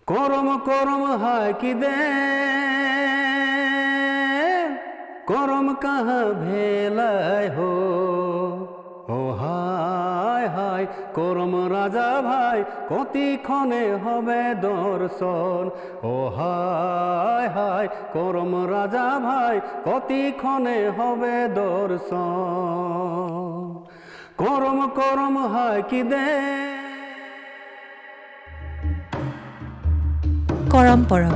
করম করম হায় কি দে করম কাহা ভেলায় হো ও হায় হায় করম রাজা ভাই কতিক্ষণে হবে দর্শন ও হায় হায় করম রাজা ভাই কতিক্ষণে হবে দর্শন করম করম হায় কি দে কৰম পৰৱ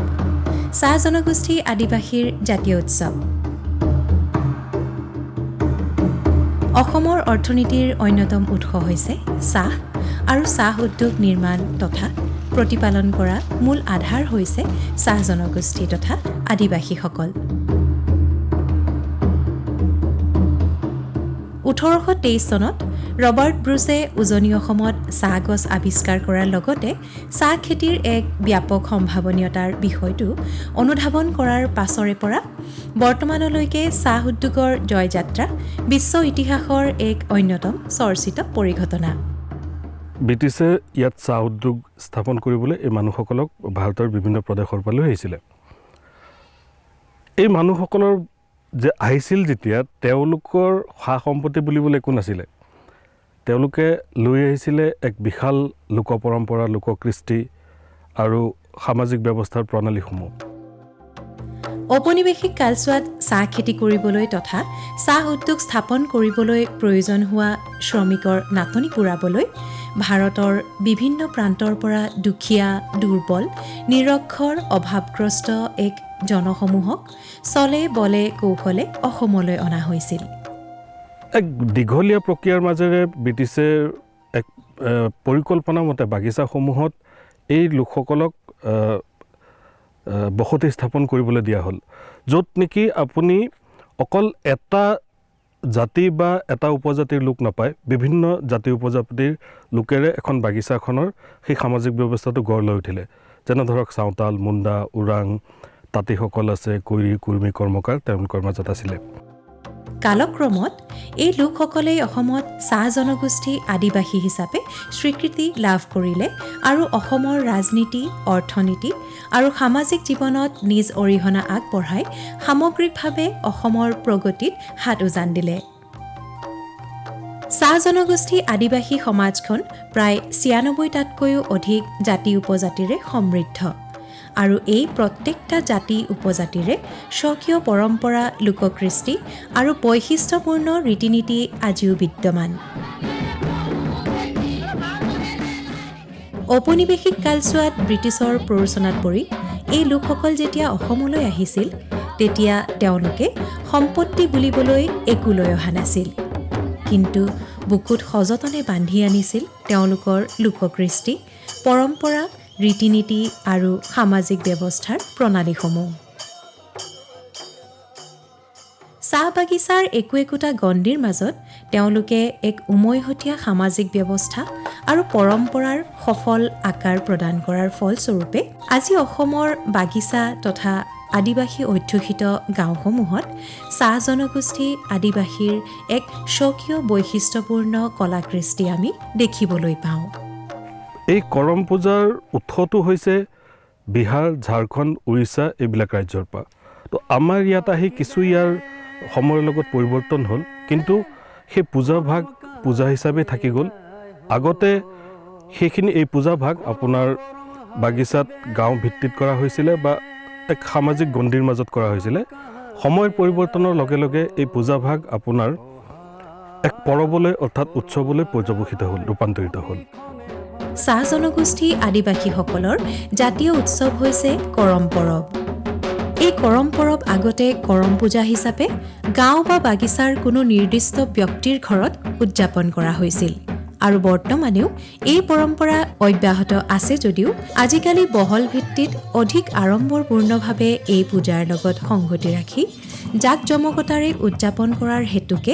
চাহ জনগোষ্ঠী আদিবাসীৰ জাতীয় উৎসৱ। অসমৰ অৰ্থনীতিৰ অন্যতম উৎস হৈছে চাহ আৰু চাহ উদ্যোগ নিৰ্মাণ তথা প্ৰতিপালন কৰা মূল আধাৰ হৈছে চাহ জনগোষ্ঠী তথা আদিবাসীসকল। 1823 চনত ৰবাৰ্ট ব্ৰুছে উজনি অসমত চাহ গছ আৱিষ্কাৰ কৰাৰ লগতে চাহ খেতিৰ এক ব্যাপক সম্ভাৱনীয়তাৰ বিষয়টো অনুধাৱন কৰাৰ পাছৰে পৰা বৰ্তমানলৈকে চাহ উদ্যোগৰ জয়যাত্ৰা বিশ্ব ইতিহাসৰ এক অন্যতম চৰ্চিত পৰিঘটনা। ব্ৰিটিছে ইয়াত চাহ উদ্যোগ স্থাপন কৰিবলৈ এই মানুহসকলক ভাৰতৰ বিভিন্ন প্ৰদেশৰ পৰা লৈ আহিছিলে। এই মানুহসকলৰ যে আহিছিল যেতিয়া তেওঁলোকৰ সা সম্পত্তি বুলিবলৈ একো নাছিলে। তেওঁলোকে লৈ আহিছিলে এক বিশাল লোক পৰম্পৰা, লোককৃষ্টি আৰু সামাজিক ব্যৱস্থাৰ প্ৰণালীসমূহ। ঔপনিৱেশিক কালচোৱাত চাহ খেতি কৰিবলৈ তথা চাহ উদ্যোগ স্থাপন কৰিবলৈ প্ৰয়োজন হোৱা শ্ৰমিকৰ নাটনি পূৰাবলৈ ভাৰতৰ বিভিন্ন প্ৰান্তৰ পৰা দুখীয়া, দুৰ্বল, নিৰক্ষৰ, অভাৱগ্ৰস্ত এক জনসমূহক চলে বলে কৌশলে অসমলৈ অনা হৈছিল। এক দীঘলীয়া প্ৰক্ৰিয়াৰ মাজেৰে ব্ৰিটিছে এক পৰিকল্পনা মতে বাগিচাসমূহত এই লোকসকলক বসতি স্থাপন কৰিবলৈ দিয়া হ'ল, য'ত নেকি আপুনি অকল এটা জাতি বা এটা উপজাতিৰ লোক নাপায়, বিভিন্ন জাতি উপজাতিৰ লোকেৰে এখন বাগিচাখনৰ সেই সামাজিক ব্যৱস্থাটো গঢ় লৈ উঠিলে। যেনে ধৰক চাওতাল, মুণ্ডা, ওৰাং, তাঁতীসকল আছে, কৈৰী, কুৰ্মী, কৰ্মকাৰ তেওঁলোকৰ মাজত আছিলে। কালক্ৰমত এই লোকসকলেই অসমত চাহ জনগোষ্ঠী আদিবাসী হিচাপে স্বীকৃতি লাভ কৰিলে আৰু অসমৰ ৰাজনীতি, অৰ্থনীতি আৰু সামাজিক জীৱনত নিজ অৰিহণা আগবঢ়াই সামগ্ৰিকভাৱে অসমৰ প্ৰগতিত হাত উজান দিলে। চাহ জনগোষ্ঠী আদিবাসী সমাজখন প্ৰায় ৯৬টাতকৈও অধিক জাতি উপজাতিৰে সমৃদ্ধ আৰু এই প্ৰত্যেকটা জাতি উপজাতিৰে স্বকীয় পৰম্পৰা, লোককৃষ্টি আৰু বৈশিষ্ট্যপূৰ্ণ ৰীতি নীতি আজিও বিদ্যমান। ঔপনিৱেশিক কালচোৱাত ব্ৰিটিছৰ প্ৰৰোচনাত পৰি এই লোকসকল যেতিয়া অসমলৈ আহিছিল তেতিয়া তেওঁলোকে সম্পত্তি বুলিবলৈ একো লৈ অহা নাছিল, কিন্তু বুকুত সযতনে বান্ধি আনিছিল তেওঁলোকৰ লোককৃষ্টি, পৰম্পৰা, ৰীতি নীতি আৰু সামাজিক ব্যৱস্থাৰ প্ৰণালীসমূহ। চাহ বাগিচাৰ একো একোটা গণ্ডিৰ মাজত তেওঁলোকে এক উমৈহতীয়া সামাজিক ব্যৱস্থা আৰু পৰম্পৰাৰ সফল আকাৰ প্ৰদান কৰাৰ ফলস্বৰূপে আজি অসমৰ বাগিচা তথা আদিবাসী অধ্যুষিত গাঁওসমূহত চাহ জনগোষ্ঠী আদিবাসীৰ এক স্বকীয় বৈশিষ্ট্যপূৰ্ণ কলাকৃষ্টি আমি দেখিবলৈ পাওঁ। এই কৰম পূজাৰ উৎসটো হৈছে বিহাৰ, ঝাৰখণ্ড, উৰিষ্যা এইবিলাক ৰাজ্যৰ পৰা। তো আমাৰ ইয়াত আহি কিছু ইয়াৰ সময়ৰ লগত পৰিৱৰ্তন হ'ল, কিন্তু সেই পূজাভাগ পূজা হিচাপে থাকি গ'ল। আগতে সেইখিনি এই পূজাভাগ আপোনাৰ বাগিচাত গাঁও ভিত্তিত কৰা হৈছিলে বা এক সামাজিক গণ্ডিৰ মাজত কৰা হৈছিলে। সময়ৰ পৰিৱৰ্তনৰ লগে লগে এই পূজাভাগ আপোনাৰ এক পৰৱলৈ অৰ্থাৎ উৎসৱলৈ পৰ্যবেক্ষিত হ'ল, ৰূপান্তৰিত হ'ল। চাহ জনগোষ্ঠী আদিবাসীসকলৰ জাতীয় উৎসৱ হৈছে কৰম পৰৱ। এই কৰম পৰৱ আগতে কৰম পূজা হিচাপে গাঁও বা বাগিচাৰ কোনো নিৰ্দিষ্ট ব্যক্তিৰ ঘৰত উদযাপন কৰা হৈছিল আৰু বৰ্তমানেও এই পৰম্পৰা অব্যাহত আছে যদিও আজিকালি বহল ভিত্তিত অধিক আড়ম্বৰপূৰ্ণভাৱে এই পূজাৰ লগত সংগতি ৰাখি জাক-জমকতাৰে উদযাপন কৰাৰ হেতুকে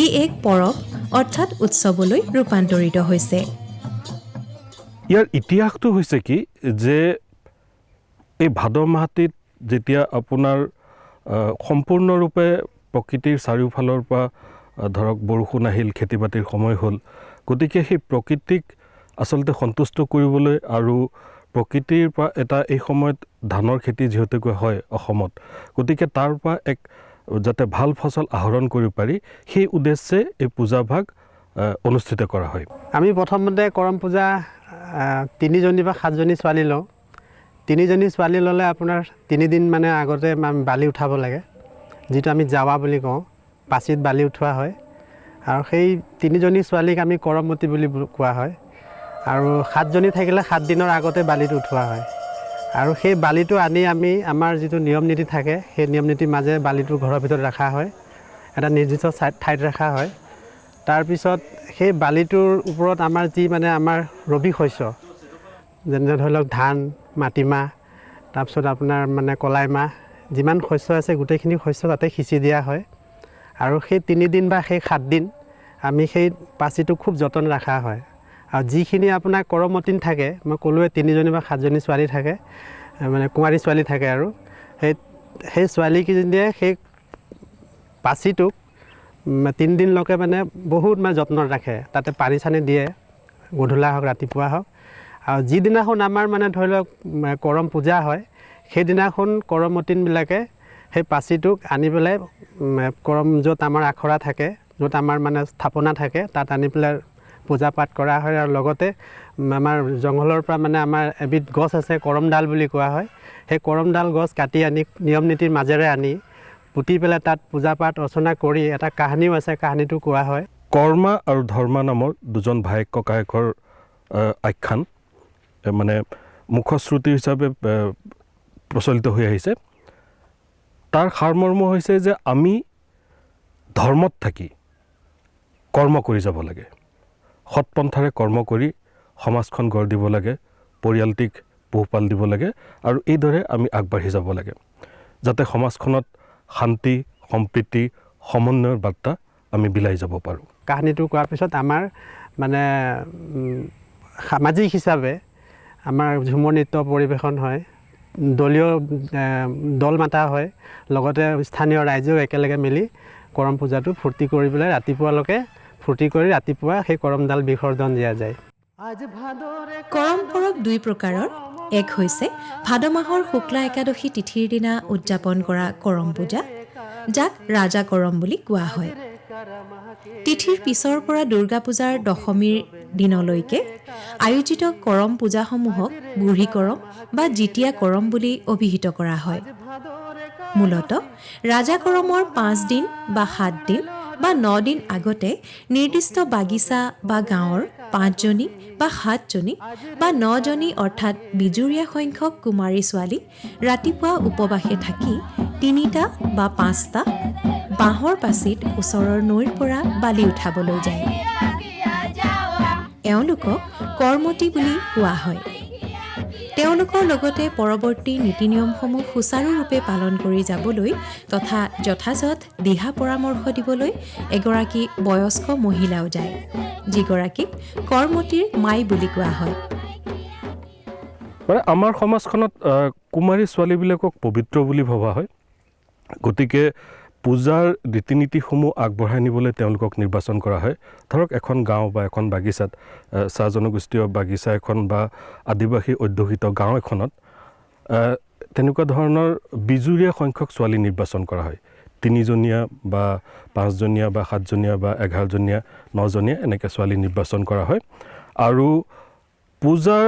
ই এক পৰৱ অৰ্থাৎ উৎসৱলৈ ৰূপান্তৰিত হৈছে। ইয়াৰ ইতিহাসটো হৈছে কি যে এই ভাদ মাহটিত যেতিয়া আপোনাৰ সম্পূৰ্ণৰূপে প্ৰকৃতিৰ চাৰিওফালৰ পৰা ধৰক বৰষুণ আহিল, খেতি বাতিৰ সময় হ'ল, গতিকে সেই প্ৰকৃতিক আচলতে সন্তুষ্ট কৰিবলৈ আৰু প্ৰকৃতিৰ পৰা এটা এই সময়ত ধানৰ খেতি যিহেতুকৈ হয় অসমত, গতিকে তাৰ পৰা এক যাতে ভাল ফচল আহৰণ কৰিব পাৰি সেই উদ্দেশ্যে এই পূজাভাগ অনুষ্ঠিত কৰা হয়। আমি প্ৰথমতে কৰম পূজা 3জনী বা 7জনী ছোৱালী লওঁ। 3জনী ছোৱালী ল'লে আপোনাৰ 3 দিন মানে আগতে বালি উঠাব লাগে, যিটো আমি জাৱা বুলি কওঁ, পাচিত বালি উঠোৱা হয়। আৰু সেই 3জনী ছোৱালীক আমি কৰমৱতী বুলি কোৱা হয়। আৰু 7জনী থাকিলে 7 দিনৰ আগতে বালিটো উঠোৱা হয়। আৰু সেই বালিটো আনি আমি আমাৰ যিটো নিয়ম নীতি থাকে, সেই নিয়ম নীতিৰ মাজেৰে বালিটো ঘৰৰ ভিতৰত ৰখা হয়, এটা নিৰ্দিষ্ট ঠাইত ৰখা হয়। তাৰপিছত সেই বালিটোৰ ওপৰত আমাৰ যি মানে আমাৰ ৰবি শস্য, যেনে ধৰি লওক ধান, মাটিমাহ, তাৰপিছত আপোনাৰ মানে কলাই মাহ, যিমান শস্য আছে গোটেইখিনি শস্য তাতে সিঁচি দিয়া হয়। আৰু সেই 3 দিন বা সেই 7 দিন আমি সেই পাচিটো খুব যতন ৰখা হয়। আৰু যিখিনি আপোনাৰ কৰমৱতী থাকে, মই ক'লোৱে 3জনী বা 7জনী ছোৱালী থাকে, মানে কুঁৱাৰী ছোৱালী থাকে। আৰু সেই ছোৱালীকেইজনীয়ে সেই পাচিটোক 3 দিনলৈকে মানে বহুত মানে যত্নত ৰাখে, তাতে পানী চানী দিয়ে, গধূলা হওক ৰাতিপুৱা হওক। আৰু যিদিনাখন আমাৰ মানে ধৰি লওক কৰম পূজা হয়, সেইদিনাখন কৰমৱতীবিলাকে সেই পাচিটোক আনি পেলাই কৰম য'ত আমাৰ আখৰা থাকে, য'ত আমাৰ মানে স্থাপনা থাকে, তাত আনি পেলাই পূজা পাঠ কৰা হয়। আৰু লগতে আমাৰ জংঘলৰ পৰা মানে আমাৰ এবিধ গছ আছে, কৰমডাল বুলি কোৱা হয়, সেই কৰমডাল গছ কাটি আনি নিয়ম নীতিৰ মাজেৰে আনি পুতি পেলাই তাত পূজা পাঠ অৰ্চনা কৰি এটা কাহিনীও আছে, কাহিনীটো কোৱা হয়। কৰ্মা আৰু ধৰ্মা নামৰ 2জন ভায়েক ককায়েকৰ আখ্যান মানে মুখশ্ৰুতি হিচাপে প্ৰচলিত হৈ আহিছে। তাৰ সাৰমৰ্ম হৈছে যে আমি ধৰ্মত থাকি কৰ্ম কৰি যাব লাগে, সৎপন্থাৰে কৰ্ম কৰি সমাজখন গঢ় দিব লাগে, পৰিয়ালটিক পোহপাল দিব লাগে, আৰু এইদৰে আমি আগবাঢ়ি যাব লাগে, যাতে সমাজখনত শান্তি, সম্প্ৰীতি, সমন্বয়ৰ বাৰ্তা আমি বিলাই যাব পাৰোঁ। কাহিনীটো কোৱাৰ পিছত আমাৰ মানে সামাজিক হিচাপে আমাৰ ঝুমুৰ নৃত্য পৰিৱেশন হয়, দলীয় দল মাতা হয়, লগতে স্থানীয় ৰাইজেও একেলগে মিলি কৰম পূজাটো ফূৰ্তি কৰি পেলাই ৰাতিপুৱালৈকে ফূৰ্তি কৰি ৰাতিপুৱা সেই কৰমডাল বিসৰ্জন দিয়া যায়। কৰম পৰৱ 2 প্ৰকাৰৰ। এক হৈছে ভাদ মাহৰ শুক্লা একাদশী তিথিৰ দিনা উদযাপন কৰা কৰম পূজা, যাক ৰাজা কৰম বুলি কোৱা হয়। তিথিৰ পিছৰ পৰা দুৰ্গা পূজাৰ দশমীৰ দিনলৈকে আয়োজিত কৰম পূজাসমূহক বুঢ়ী কৰম বা জিতীয়া কৰম বুলি অভিহিত কৰা হয়। মূলতঃ ৰাজা কৰমৰ 5 দিন বা 7 দিন বা 9 দিন আগতে নিৰ্দিষ্ট বাগিচা বা গাঁৱৰ 5জনী বা 7জনী বা 9জনী অৰ্থাৎ বিজুৰীয়া সংখ্যক কুমাৰী ছোৱালী ৰাতিপুৱা উপবাসে থাকি 3টা বা 5টা বাঁহৰ পাচিত ওচৰৰ নৈৰ পৰা বালি উঠাবলৈ যায়। এওঁলোকক কৰ্মৱতী বুলি কোৱা হয়। তেওঁলোকৰ লগতে পৰৱৰ্তী নীতি নিয়মসমূহ সুচাৰুৰূপে পালন কৰি যাবলৈ তথা যথাযথ দিহা পৰামৰ্শ দিবলৈ এগৰাকী বয়স্ক মহিলাও যায়, যিগৰাকীক কৰ্মৱতীৰ মাই বুলি কোৱা হয়। মানে আমাৰ সমাজখনত কুমাৰী ছোৱালীবিলাকক পবিত্ৰ বুলি ভবা হয়, গতিকে পূজাৰ ৰীতি নীতিসমূহ আগবঢ়াই নিবলৈ তেওঁলোকক নিৰ্বাচন কৰা হয়। ধৰক এখন গাঁও বা এখন বাগিচাত, চাহ জনগোষ্ঠীয় বাগিচা এখন বা আদিবাসী অধ্যুষিত গাঁও এখনত তেনেকুৱা ধৰণৰ বিজুৰীয়া সংখ্যক ছোৱালী নিৰ্বাচন কৰা হয়। 3জনীয়া বা 5জনীয়া বা 7জনীয়া বা 11জনীয়া 9জনীয়া এনেকৈ ছোৱালী নিৰ্বাচন কৰা হয়। আৰু পূজাৰ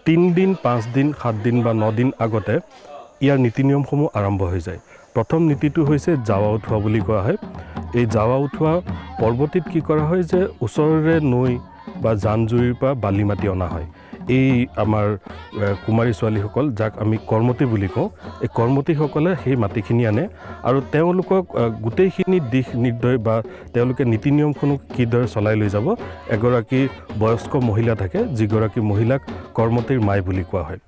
3 দিন, 5 দিন, 7 দিন বা 9 দিন আগতে ইয়াৰ নীতি নিয়মসমূহ আৰম্ভ হৈ যায়। প্ৰথম নীতিটো হৈছে জাৱা উঠোৱা বুলি কোৱা হয়। এই জাৱা উঠোৱা পৰ্বতীত কি কৰা হয় যে ওচৰৰে নৈ বা জান জুৰিৰ পৰা বালি মাটি অনা হয়। এই আমাৰ কুমাৰী ছোৱালীসকল, যাক আমি কৰ্মৱতী বুলি কওঁ, এই কৰ্মৱতীসকলে সেই মাটিখিনি আনে আৰু তেওঁলোকক গোটেইখিনি দিশ নিৰ্দেশ বা তেওঁলোকে নীতি নিয়মসমূহ কিদৰে চলাই লৈ যাব, এগৰাকী বয়স্ক মহিলা থাকে, যিগৰাকী মহিলাক কৰ্মৱতীৰ মাই বুলি কোৱা হয়।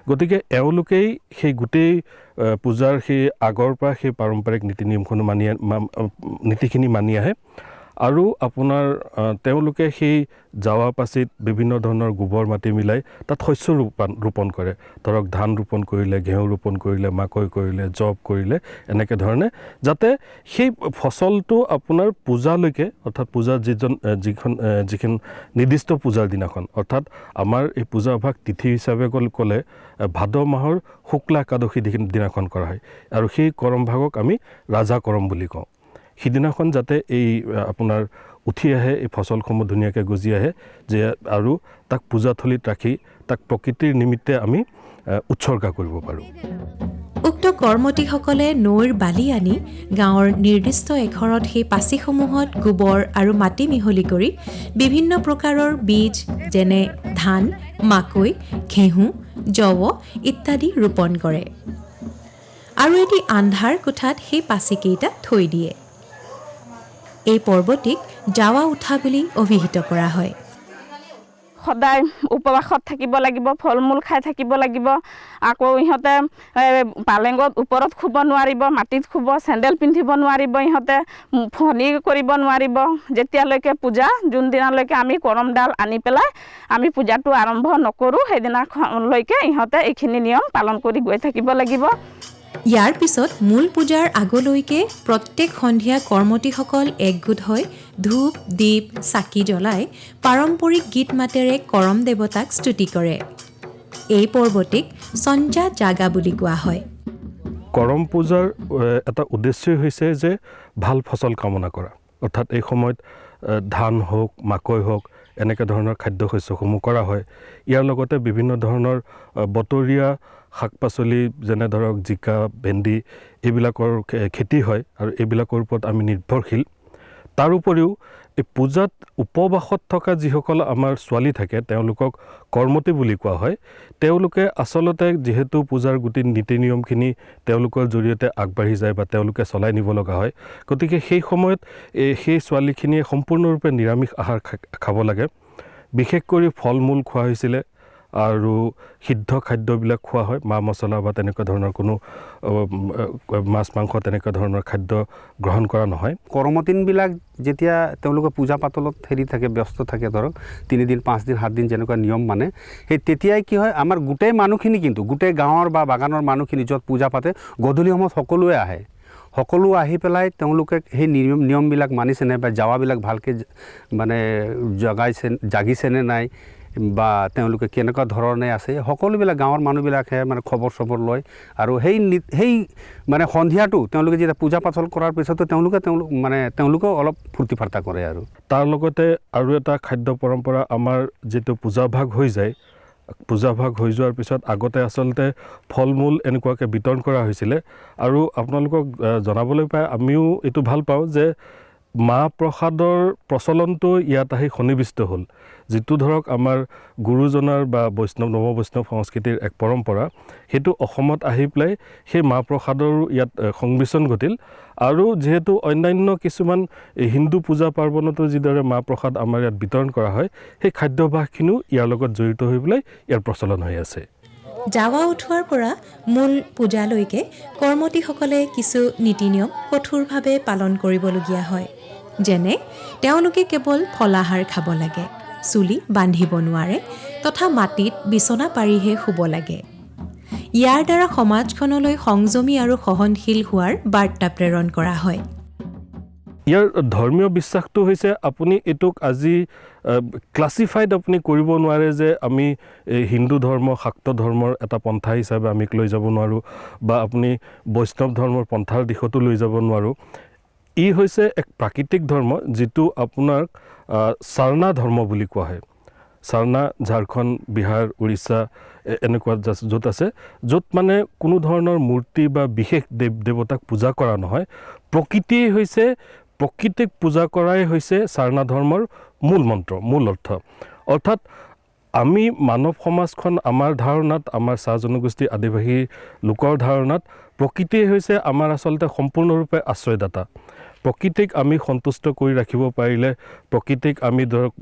গতিকে এওঁলোকেই সেই গোটেই পূজাৰ সেই আগৰ পৰা সেই পাৰম্পৰিক নীতি নিয়মসমূহ নীতিখিনি মানি আহে। আৰু আপোনাৰ তেওঁলোকে সেই জাৱা পাচিত বিভিন্ন ধৰণৰ গোবৰ মাটি মিলাই তাত শস্য ৰোপণ কৰে ধৰক ধান ৰোপণ কৰিলে ঘেঁহু ৰোপণ কৰিলে মাকৈ কৰিলে জব কৰিলে এনেকৈ ধৰণে যাতে সেই ফচলটো আপোনাৰ পূজালৈকে অৰ্থাৎ পূজাৰ যিখন নিৰ্দিষ্ট পূজাৰ দিনাখন অৰ্থাৎ আমাৰ এই পূজাভাগ তিথি হিচাপে ক'লে ভাদ মাহৰ শুক্লা একাদশী দিনাখন কৰা হয় আৰু সেই কৰম ভাগক আমি ৰাজা কৰম বুলি কওঁ সিদিনাখন যাতে এই আপোনাৰ উঠি আহে এই ফচলসমূহ ধুনীয়াকৈ গজি আহে যে আৰু তাক পূজাথলীত ৰাখি তাক প্ৰকৃতিৰ নিমিত্তে আমি উৎসৰ্গা কৰিব পাৰোঁ উক্ত কৰ্মতীসকলে নৈৰ বালি আনি গাঁৱৰ নিৰ্দিষ্ট এঘৰত সেই পাচিসমূহত গোবৰ আৰু মাটি মিহলি কৰি বিভিন্ন প্ৰকাৰৰ বীজ যেনে ধান মাকৈ ঘেঁহু জৱ ইত্যাদি ৰোপণ কৰে আৰু এটি আন্ধাৰ কোঠাত সেই পাচিকেইটা থৈ দিয়ে এই পৰ্বটিক জাৱা উঠা বুলি অভিহিত কৰা হয় সদায় উপবাসত থাকিব লাগিব ফল মূল খাই থাকিব লাগিব আকৌ ইহঁতে পালেঙত ওপৰত শুব নোৱাৰিব মাটিত শুব চেণ্ডেল পিন্ধিব নোৱাৰিব ইহঁতে ফণি কৰিব নোৱাৰিব যেতিয়ালৈকে পূজা যোনদিনালৈকে আমি কৰমডাল আনি পেলাই আমি পূজাটো আৰম্ভ নকৰোঁ সেইদিনালৈকে ইহঁতে এইখিনি নিয়ম পালন কৰি গৈ থাকিব লাগিব ইয়াৰ পিছত মূল পূজাৰ আগলৈকে প্ৰত্যেক সন্ধিয়া কৰ্মতীসকল একগোট হৈ ধূপ দীপ চাকি জ্বলাই পাৰম্পৰিক গীত মাতেৰে কৰম দেৱতাক স্তুতি কৰে এই পৰ্বটিক সঞ্জা জাগা বুলি কোৱা হয় কৰম পূজাৰ এটা উদ্দেশ্যই হৈছে যে ভাল ফচল কামনা কৰা অৰ্থাৎ এই সময়ত ধান হওক মাকৈ হওক এনেকৈ ধৰণৰ খাদ্য শস্যসমূহ কৰা হয় ইয়াৰ লগতে বিভিন্ন ধৰণৰ বতৰীয়া শাক পাচলি যেনে ধৰক জিকা ভেন্দি এইবিলাকৰ খেতি হয় আৰু এইবিলাকৰ ওপৰত আমি নিৰ্ভৰশীল তাৰ উপৰিও এই পূজাত উপবাসত থকা যিসকল আমাৰ ছোৱালী থাকে তেওঁলোকক কৰ্মতী বুলি কোৱা হয় তেওঁলোকে আচলতে যিহেতু পূজাৰ গোটেই নীতি নিয়মখিনি তেওঁলোকৰ জৰিয়তে আগবাঢ়ি যায় বা তেওঁলোকে চলাই নিব লগা হয় গতিকে সেই সময়ত সেই ছোৱালীখিনিয়ে সম্পূৰ্ণৰূপে নিৰামিষ আহাৰ খাব লাগে বিশেষ কৰি ফল মূল খোৱা হৈছিলে আৰু সিদ্ধ খাদ্যবিলাক খোৱা হয় মা মছলা বা তেনেকুৱা ধৰণৰ কোনো মাছ মাংস তেনেকুৱা ধৰণৰ খাদ্য গ্ৰহণ কৰা নহয় কৰ্মদিনবিলাক যেতিয়া তেওঁলোকে পূজা পাতলত হেৰি থাকে ব্যস্ত থাকে ধৰক 3 দিন 5 দিন 7 দিন যেনেকুৱা নিয়ম মানে সেই তেতিয়াই কি হয় আমাৰ গোটেই মানুহখিনি কিন্তু গোটেই গাঁৱৰ বা বাগানৰ মানুহখিনি য'ত পূজা পাতে গধূলি সময়ত সকলোৱে আহে সকলো আহি পেলাই তেওঁলোকে সেই নিয়মবিলাক মানিছেনে বা জাৱাবিলাক ভালকৈ মানে জাগিছেনে নাই বা তেওঁলোকে কেনেকুৱা ধৰণে আছে সকলোবিলাক গাঁৱৰ মানুহবিলাকে মানে খবৰ চবৰ লয় আৰু সেই মানে সন্ধিয়াটো তেওঁলোকে যেতিয়া পূজা পাতল কৰাৰ পিছতো তেওঁলোকেও অলপ ফূৰ্তি ফাৰ্তা কৰে আৰু তাৰ লগতে আৰু এটা খাদ্য পৰম্পৰা আমাৰ যিটো পূজাভাগ হৈ যায় পূজাভাগ হৈ যোৱাৰ পিছত আগতে আচলতে ফল মূল এনেকুৱাকৈ বিতৰণ কৰা হৈছিলে আৰু আপোনালোকক জনাবলৈ পাই আমিও এইটো ভাল পাওঁ যে মাহ প্ৰসাদৰ প্ৰচলনটো ইয়াত আহি সন্নিৱিষ্ট হ'ল যিটো ধৰক আমাৰ গুৰুজনাৰ বা নৱ বৈষ্ণৱ সংস্কৃতিৰ এক পৰম্পৰা সেইটো অসমত আহি পেলাই সেই মাহ প্ৰসাদৰ ইয়াত সংমিশ্ৰণ ঘটিল আৰু যিহেতু অন্যান্য কিছুমান হিন্দু পূজা পাৰ্বণতো যিদৰে মাহ প্ৰসাদ আমাৰ ইয়াত বিতৰণ কৰা হয় সেই খাদ্যাভ্যাসখিনিও ইয়াৰ লগত জড়িত হৈ পেলাই ইয়াৰ প্ৰচলন হৈ আছে জাৱা উঠোৱাৰ পৰা মূল পূজালৈকে কৰ্মতীসকলে কিছু নীতি নিয়ম কঠোৰভাৱে পালন কৰিবলগীয়া হয় যেনে তেওঁলোকে কেৱল ফলাহাৰ খাব লাগে চুলি বান্ধিব নোৱাৰে তথা মাটিত বিচনা পাৰিহে শুব লাগে ইয়াৰ দ্বাৰা সমাজখনলৈ সংযমী আৰু সহনশীল হোৱাৰ বাৰ্তা প্ৰেৰণ কৰা হয় ইয়াৰ ধৰ্মীয় বিশ্বাসটো হৈছে আপুনি এইটোক আজি ক্লাছিফাইড আপুনি কৰিব নোৱাৰে যে আমি হিন্দু ধৰ্ম শাক্ত ধৰ্মৰ এটা পন্থা হিচাপে আমি লৈ যাব নোৱাৰোঁ বা আপুনি বৈষ্ণৱ ধৰ্মৰ পন্থাৰ দিশতো লৈ যাব নোৱাৰোঁ ই হৈছে এক প্ৰাকৃতিক ধৰ্ম যিটো আপোনাক সাৰনা ধৰ্ম বুলি কোৱা হয় সাৰনা ঝাৰখণ্ড বিহাৰ উৰিষ্যা এনেকুৱা য'ত আছে য'ত মানে কোনো ধৰণৰ মূৰ্তি বা বিশেষ দেৱতাক পূজা কৰা নহয় প্ৰকৃতিয়ে হৈছে প্ৰকৃতিক পূজা কৰাই হৈছে সাৰনা ধৰ্মৰ মূল মন্ত্ৰ মূল অৰ্থাৎ আমি মানৱ সমাজখন আমাৰ ধাৰণাত আমাৰ চাহ জনগোষ্ঠী আদিবাসী লোকৰ ধাৰণাত প্ৰকৃতিয়ে হৈছে আমাৰ আচলতে সম্পূৰ্ণৰূপে আশ্ৰয়দাতা প্ৰকৃতিক আমি সন্তুষ্ট কৰি ৰাখিব পাৰিলে প্ৰকৃতিক আমি ধৰক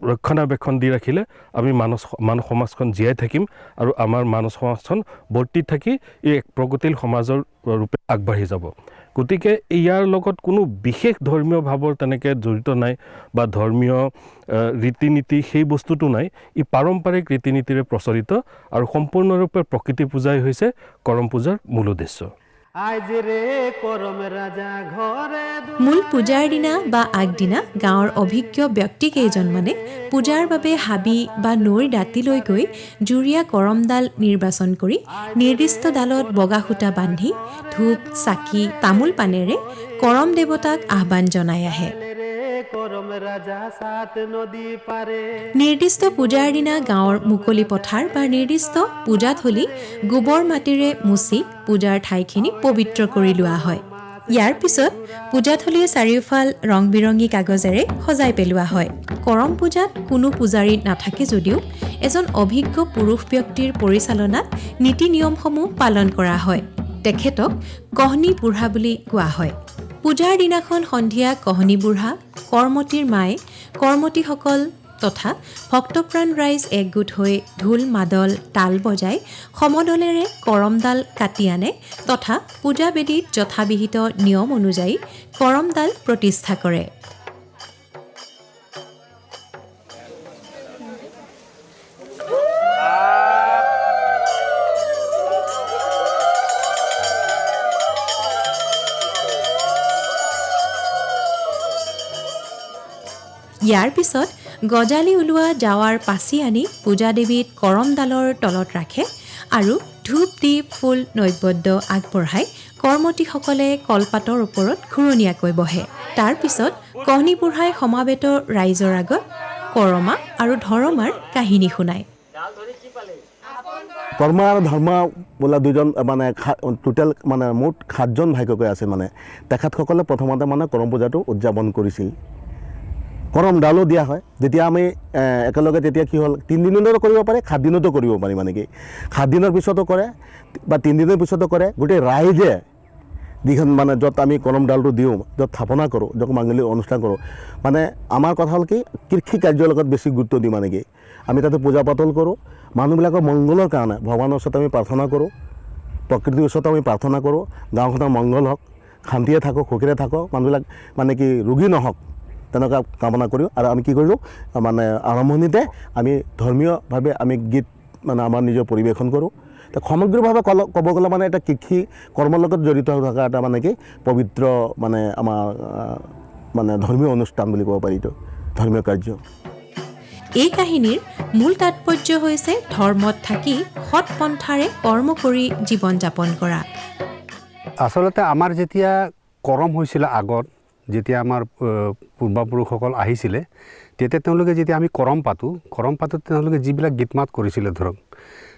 ৰক্ষণাবেক্ষণ দি ৰাখিলে আমি মানৱ সমাজখন জীয়াই থাকিম আৰু আমাৰ মানৱ সমাজখন বৰ্তি থাকি এই এক প্ৰগতিশীল সমাজৰ ৰূপে আগবাঢ়ি যাব গতিকে ইয়াৰ লগত কোনো বিশেষ ধৰ্মীয় ভাৱৰ তেনেকৈ জড়িত নাই বা ধৰ্মীয় ৰীতি নীতি সেই বস্তুটো নাই। ই পাৰম্পৰিক ৰীতি নীতিৰে প্ৰচলিত আৰু সম্পূৰ্ণৰূপে প্ৰকৃতি পূজাই হৈছে কৰম পূজাৰ মূল উদ্দেশ্য। মূল পূজাৰ দিনা বা আগদিনা গাঁৱৰ অভিজ্ঞ ব্যক্তিকেইজনমানে পূজাৰ বাবে হাবি বা নৈৰ দাঁতিলৈ গৈ জুৰীয়া কৰমডাল নিৰ্বাচন কৰি নিৰ্দিষ্ট ডালত বগা সূতা বান্ধি ধূপ চাকি তামোল পানেৰে কৰম দেৱতাক আহ্বান জনাই আহে। নিৰ্দিষ্ট পূজাৰ দিনা গাঁৱৰ মুকলি পথাৰ বা নিৰ্দিষ্ট পূজাথলী গোবৰ মাটিৰে মুচি পূজাৰ ঠাইখিনি পবিত্ৰ কৰি লোৱা হয়। ইয়াৰ পিছত পূজাথলীৰ চাৰিওফাল ৰং বিৰঙী কাগজেৰে সজাই পেলোৱা হয়। কৰম পূজাত কোনো পূজাৰী নাথাকে যদিও এজন অভিজ্ঞ পুৰুষ ব্যক্তিৰ পৰিচালনাত নীতি নিয়মসমূহ পালন কৰা হয়। তেখেতক কহনী বুঢ়া বুলি কোৱা হয়। পূজাৰ দিনাখন সন্ধিয়া কহনী বুঢ়া, কৰ্মতীৰ মায়ে কৰ্মতীসকল তথা ভক্তপ্ৰাণ ৰাইজ একগোট হৈ ঢোল মাদল তাল বজাই সমদলেৰে কৰমডাল কাটি আনে তথা পূজাবেদীত যথাবিহিত নিয়ম অনুযায়ী কৰমডাল প্ৰতিষ্ঠা কৰে। ইয়াৰ পিছত গজালি ওলোৱা জাৱাৰ পাচি আনি পূজাদেৱীত কৰমডালৰ তলত ৰাখে আৰু ধূপ দি ফুল নৈবদ্য আগবঢ়াই কৰ্মতীসকলে কলপাতৰ ওপৰত ঘূৰণীয়াকৈ বহে। তাৰ পিছত কহনী বুঢ়াই সমাবেত ৰাইজৰ আগত কৰমা আৰু ধৰমাৰ কাহিনী শুনায়। কৰ্মা আৰু ধৰ্মা বোলা দুজন মানে টোটেল মানে মুঠ 7জন ভাইককৈ আছে। মানে তেখেতসকলে প্ৰথমতে মানে কৰম পূজাটো উদযাপন কৰিছিল। কৰম ডালো দিয়া হয়। যেতিয়া আমি একেলগে তেতিয়া কি হ'ল 3 দিনতো কৰিব পাৰে, 7 দিনতো কৰিব পাৰি। মানে কি 7 দিনৰ পিছতো কৰে বা 3 দিনৰ পিছতো কৰে। গোটেই ৰাইজে যিখন মানে য'ত আমি কৰম ডালটো দিওঁ, য'ত স্থাপনা কৰোঁ, য'ত মাংগলিক অনুষ্ঠান কৰোঁ, মানে আমাৰ কথা হ'ল কি কৃষি কাৰ্যৰ লগত বেছি গুৰুত্ব দিওঁ। মানে কি আমি তাতে পূজা পাতল কৰোঁ, মানুহবিলাকৰ মংগলৰ কাৰণে ভগৱানৰ ওচৰত আমি প্ৰাৰ্থনা কৰোঁ, প্ৰকৃতিৰ ওচৰত আমি প্ৰাৰ্থনা কৰোঁ, গাঁওখনৰ মংগল হওক, শান্তিৰে থাকক, সুখেৰে থাকক, মানুহবিলাক মানে কি ৰোগী নহওক, তেনেকুৱা কামনা কৰোঁ। আৰু আমি কি কৰিলোঁ মানে আৰম্ভণিতে আমি ধৰ্মীয়ভাৱে আমি গীত মানে আমাৰ নিজৰ পৰিৱেশন কৰোঁ। তো সামগ্ৰিকভাৱে ক'ব গ'লে মানে এটা কৃষি কৰ্মৰ লগত জড়িত হৈ থকা এটা মানে কি পবিত্ৰ মানে আমাৰ মানে ধৰ্মীয় অনুষ্ঠান বুলি ক'ব পাৰি, এইটো ধৰ্মীয় কাৰ্য। এই কাহিনীৰ মূল তাৎপৰ্য হৈছে ধৰ্মত থাকি সৎ পন্থাৰে কৰ্ম কৰি জীৱন যাপন কৰা। আচলতে আমাৰ যেতিয়া কৰম হৈছিলে আগত, যেতিয়া আমাৰ পূৰ্বপুৰুষসকল আহিছিলে, তেতিয়া তেওঁলোকে যেতিয়া আমি কৰম পাতোঁ তেওঁলোকে যিবিলাক গীত মাত কৰিছিলে ধৰক,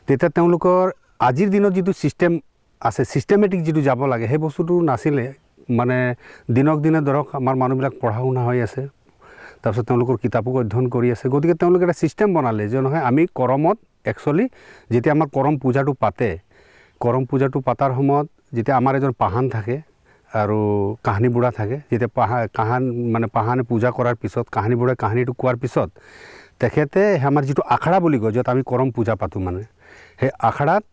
তেতিয়া তেওঁলোকৰ আজিৰ দিনত যিটো ছিষ্টেম আছে, ছিষ্টেমেটিক যিটো যাব লাগে, সেই বস্তুটো নাছিলে। মানে দিনক দিনে ধৰক আমাৰ মানুহবিলাক পঢ়া শুনা হৈ আছে, তাৰপিছত তেওঁলোকৰ কিতাপক অধ্যয়ন কৰি আছে। গতিকে তেওঁলোকে এটা ছিষ্টেম বনালে যে নহয় আমি কৰমত একচুৱেলি যেতিয়া আমাৰ কৰম পূজাটো পাতে, কৰম পূজাটো পাতাৰ সময়ত যেতিয়া আমাৰ এজন পাহান থাকে আৰু কাহানী বুঢ়া থাকে, যেতিয়া পাহানে পূজা কৰাৰ পিছত কাহানী বুঢ়াই কাহিনীটো কোৱাৰ পিছত তেখেতে আমাৰ যিটো আখৰা বুলি কয়, য'ত আমি কৰম পূজা পাতোঁ, মানে সেই আখৰাত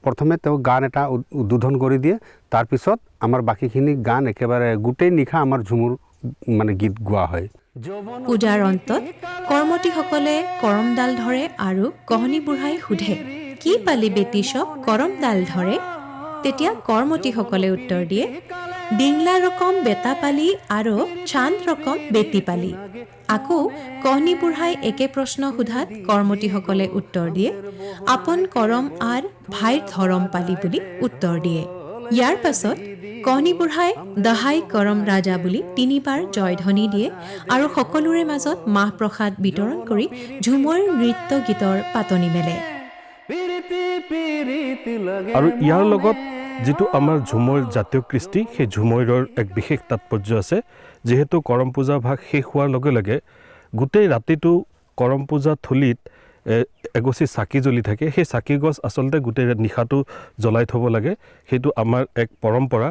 প্ৰথমে গান এটা উদ্বোধন কৰি দিয়ে। তাৰপিছত আমাৰ বাকীখিনি গান একেবাৰে গোটেই নিশা আমাৰ ঝুমুৰ মানে গীত গোৱা হয়। পূজাৰ অন্তত কৰ্মতীসকলে কৰমডাল ধৰে আৰু কহনী বুঢ়াই সোধে, কি পালি বেটি চব কৰমডাল ধৰে? তেতিয়া কৰ্মতীসকলে উত্তৰ দিয়ে, ডিংলা ৰকম বেটা পালি আৰু চান্দ ৰকম বেটি পালি। আকৌ কহনী বুঢ়াই একে প্ৰশ্ন সোধাত কৰ্মতীসকলে উত্তৰ দিয়ে, আপন কৰম আৰ ভাইৰ ধৰম পালি বুলি উত্তৰ দিয়ে। ইয়াৰ পাছত কহনী বুঢ়াই দহাই কৰম ৰাজা বুলি 3বাৰ জয়ধ্বনি দিয়ে আৰু সকলোৰে মাজত মাহ প্ৰসাদ বিতৰণ কৰি ঝুমৰ নৃত্য গীতৰ পাতনি মেলে। আৰু ইয়াৰ লগত যিটো আমাৰ ঝুমৰ জাতীয় কৃষ্টি, সেই ঝুমৈৰৰ এক বিশেষ তাৎপৰ্য আছে। যিহেতু কৰম পূজা ভাগ শেষ হোৱাৰ লগে লগে গোটেই ৰাতিটো কৰম পূজা থলীত এগছি চাকি জ্বলি থাকে। সেই চাকি গছ আচলতে গোটেই নিশাটো জ্বলাই থ'ব লাগে, সেইটো আমাৰ এক পৰম্পৰা।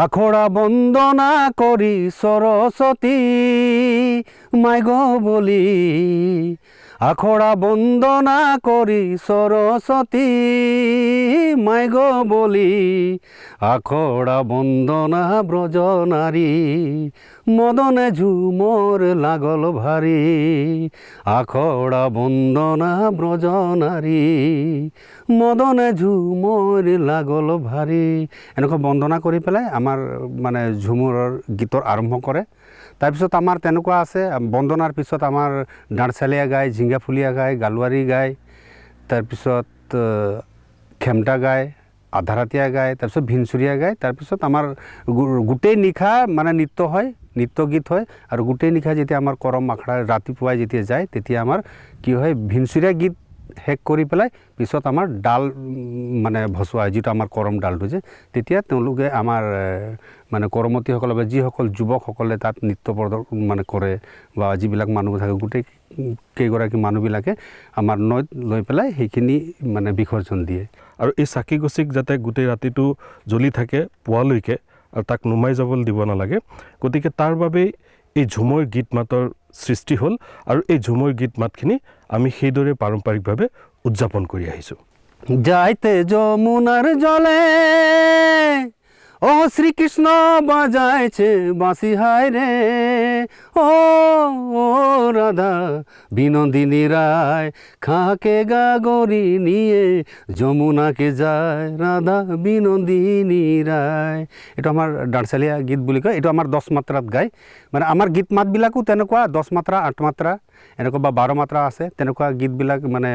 আখৰা বন্দনা কৰি সৰস্বতী মাইগ বুলি, আখৰা বন্দনা কৰি সৰস্বতী মাই গো বলি আখৰা বন্দনা ব্ৰজ নাৰী মদনে ঝুমৰ লাগল ভাৰী আখৰা বন্দনা ব্ৰজ নাৰী মদনে ঝুমৰ লাগল ভাৰী এনেকুৱা বন্দনা কৰি পেলাই আমাৰ মানে ঝুমুৰৰ গীতৰ আৰম্ভ কৰে। তাৰপিছত আমাৰ তেনেকুৱা আছে বন্দনাৰ পিছত আমাৰ ডাঁৰচালীয়া গায়, ঝিঙ্গাফুলীয়া গায়, গালুৱাৰী গায়, তাৰপিছত খেমটা গায়, আধাৰাতীয়া গায়, তাৰপিছত ভিনচুৰীয়া গায়। তাৰপিছত আমাৰ গোটেই নিশা মানে নৃত্য হয়, নৃত্য গীত হয়। আৰু গোটেই নিশা যেতিয়া আমাৰ কৰম আখৰা ৰাতিপুৱাই যেতিয়া যায় তেতিয়া আমাৰ কি হয় ভিনচুৰীয়া গীত শেষ কৰি পেলাই পিছত আমাৰ ডাল মানে ভচোৱা হয়, যিটো আমাৰ কৰম ডালটো যে তেতিয়া তেওঁলোকে আমাৰ মানে কৰমতীসকলে বা যিসকল যুৱকসকলে তাত নৃত্য প্ৰদৰ্শন মানে কৰে বা যিবিলাক মানুহ থাকে গোটেই কেইগৰাকী মানুহবিলাকে আমাৰ নৈত লৈ পেলাই সেইখিনি মানে বিসৰ্জন দিয়ে। আৰু এই চাকি গছিক যাতে গোটেই ৰাতিটো জ্বলি থাকে পুৱালৈকে আৰু তাক নুমাই যাবলৈ দিব নালাগে, গতিকে তাৰ বাবেই এই ঝুমৰ গীত মাতৰ সৃষ্টি হ'ল আৰু এই ঝুমৰ গীত মাতখিনি আমি সেইদৰে পাৰম্পৰিকভাৱে উদযাপন কৰি আহিছোঁ। যাইতে যমুনার জলে ও শ্রীকৃষ্ণ বাজাইছে বাঁশি হায় রে ও রাধা বিনোদিনী রায় খাকে গাগরি নিয়ে যমুনাকে যায় রাধা বিনোদিনী রায়। এইটো আমাৰ ডাঁৰচালীয়া গীত বুলি কয়। এইটো আমাৰ 10 মাত্ৰাত গায়। মানে আমাৰ গীত মাতবিলাকো তেনেকুৱা 10 মাত্ৰা 8 মাত্ৰা এনেকুৱা বা 12 মাত্ৰা আছে। তেনেকুৱা গীতবিলাক মানে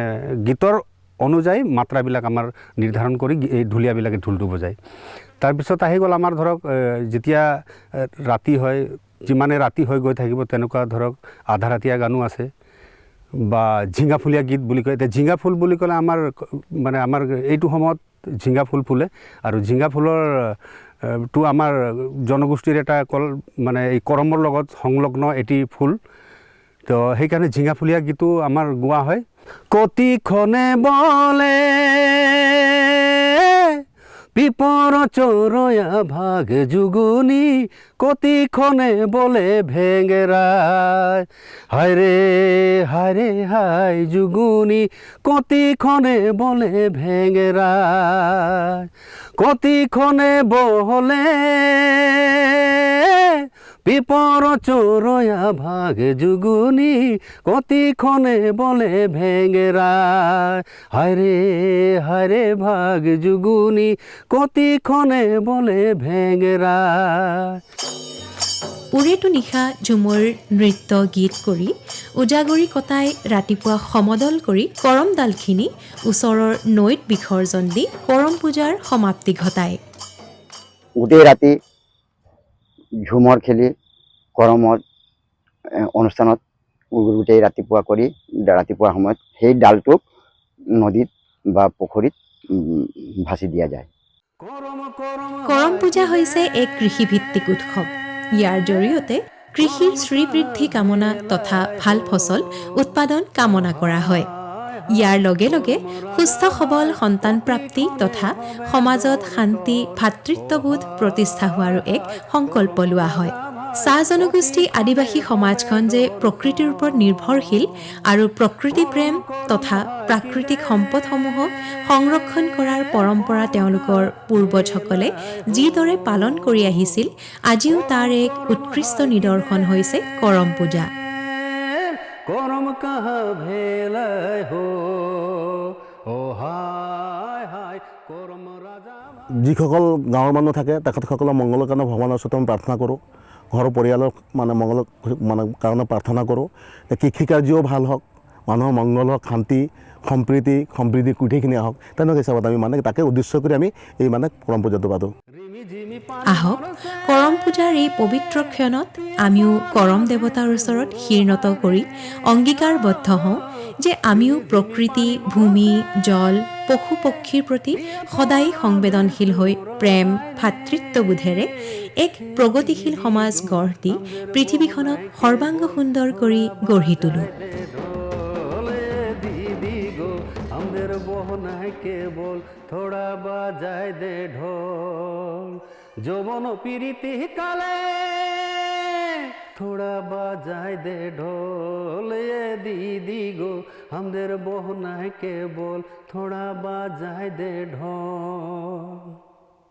গীতৰ অনুযায়ী মাত্ৰাবিলাক আমাৰ নিৰ্ধাৰণ কৰি এই ঢুলীয়াবিলাকে ঢোলটো বজায়। তাৰপিছত আহি গ'ল আমাৰ ধৰক যেতিয়া ৰাতি হয়, যিমানে ৰাতি হৈ গৈ থাকিব তেনেকুৱা ধৰক আধাৰাতীয়া গানো আছে বা ঝিঙ্গাফুলীয়া গীত বুলি কয়। এতিয়া ঝিঙ্গা ফুল বুলি ক'লে আমাৰ মানে আমাৰ এইটো সময়ত ঝিঙ্গা ফুল ফুলে আৰু ঝিঙ্গা ফুলৰ টো আমাৰ জনগোষ্ঠীৰ এটা মানে এই কৰমৰ লগত সংলগ্ন এটি ফুল। তো সেইকাৰণে ঝিঙ্গাফুলীয়া গীতো আমাৰ গোৱা হয়। কতিখনে বলে পিপৰ চৰয়া ভাগ যুগুনি কতিখনে বলে ভেঙেৰাই হায় ৰে হায় যুগুনি কতিখনে বলে ভেঙেৰাই কতিখনে বলে পিপৰ চৰয়া ভাগ যুগুনি কতিখনে বলে ভেঙেৰাই হায় ৰে ভাগ যুগুনি কতিখনে বলে ভেঙেৰাই। উৰেটো নিশা ঝুমৰ নৃত্য গীত কৰি উজাগৰি কটাই ৰাতিপুৱা সমদল কৰি কৰমডালখিনি ওচৰৰ নৈত বিসৰ্জন দি কৰম পূজাৰ সমাপ্তি ঘটায়। গোটেই ৰাতি ঝুমৰ খেলি কৰমৰ অনুষ্ঠানত গোটেই ৰাতিপুৱা কৰি ৰাতিপুৱাৰ সময়ত সেই ডালটোক নদীত বা পুখুৰীত ভাচি দিয়া যায়। কৰম পূজা হৈছে এক কৃষিভিত্তিক উৎসৱ। ইয়াৰ জৰিয়তে কৃষিৰ শ্ৰীবৃদ্ধি কামনা তথা ভাল ফচল উৎপাদন কামনা কৰা হয়। ইয়াৰ লগে লগে সুস্থ সবল সন্তান প্ৰাপ্তি তথা সমাজত শান্তি ভাতৃত্ববোধ প্ৰতিষ্ঠা হোৱাৰো এক সংকল্প লোৱা হয়। চাহ জনগোষ্ঠী আদিবাসী সমাজখন যে প্ৰকৃতিৰ ওপৰত নিৰ্ভৰশীল আৰু প্ৰকৃতি প্ৰেম তথা প্ৰাকৃতিক সম্পদসমূহক সংৰক্ষণ কৰাৰ পৰম্পৰা তেওঁলোকৰ পূৰ্বজসকলে যিদৰে পালন কৰি আহিছিল, আজিও তাৰ এক উৎকৃষ্ট নিদৰ্শন হৈছে কৰম পূজা। কৰম কাহা ভেলাই হো ও হায় হায় কৰম ৰাজা। যিসকল গাঁৱৰ মানুহ থাকে তেখেতসকলৰ মংগলৰ কাৰণে ভগৱানৰ ওচৰত আমি প্ৰাৰ্থনা কৰোঁ। ঘৰৰ পৰিয়ালৰ মানে মংগলৰ মানে কাৰণে প্ৰাৰ্থনা কৰোঁ। কৃষি কাৰ্যও ভাল হওক, মানুহৰ মংগল হওক, শান্তি সম্প্ৰীতি গোটেইখিনি আহক, তেনেকুৱা হিচাপত আমি মানে তাকে উদ্দেশ্য কৰি আমি এই মানে কৰম পূজাটো পাতোঁ। আহক কৰম পূজাৰ এই পবিত্ৰ ক্ষণত আমিও কৰম দেৱতাৰ ওচৰত শিৰনত কৰি অংগীকাৰবদ্ধ হওঁ যে আমিও প্ৰকৃতি ভূমি জল পশু পক্ষীৰ প্ৰতি সদায় সংবেদনশীল হৈ প্ৰেম ভাতৃত্ববোধেৰে এক প্ৰগতিশীল সমাজ গঢ় দি পৃথিৱীখনক সৰ্বাংগ সুন্দৰ কৰি গঢ়ি তোলোঁ। কেবল থোড়া বাজায় দে ঢোল যৌবন প্রীতি কালে थोड़ा बाजाए दे ढोल ये दीदी गो हमদের বহনায় কে বল थोड़ा बाजाए दे ढोल।